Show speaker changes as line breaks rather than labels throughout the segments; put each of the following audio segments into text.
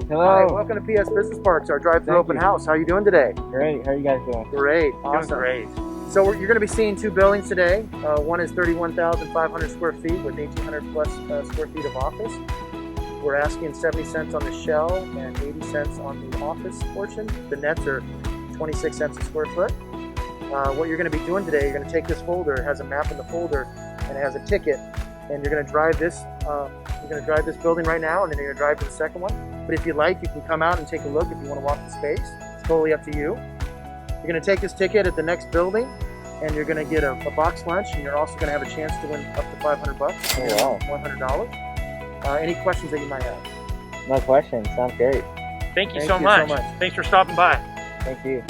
Hello.
Hi,
Hello.
welcome to PS Business Parks, our drive-thru
Thank
open
you.
house. How are you doing today?
Great. How are you guys doing?
Great,
Doing
awesome.
great.
So you're going to be seeing two buildings today. One is 31,500 square feet with 1,800 plus square feet of office. We're asking 70 cents on the shell and 80 cents on the office portion. The nets are 26 cents a square foot. What you're going to be doing today, you're going to take this folder. It has a map in the folder and it has a ticket, and you're going to drive this. You're going to drive this building right now, and then you're going to drive to the second one. But if you like, you can come out and take a look if you want to walk the space. It's totally up to you. You're going to take this ticket at the next building, and you're going to get a box lunch, and you're also going to have a chance to win up to $500.
Oh, wow.
$100. Any questions that you might have?
No questions. Sounds great.
Thank you
Thank
so
you
much.
so much.
Thanks for stopping by.
Thank you.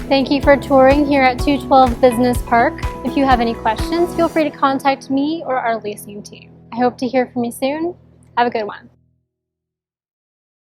Thank you for touring here at 212 Business Park. If you have any questions, feel free to contact me or our leasing team. I hope to hear from you soon. Have a good one.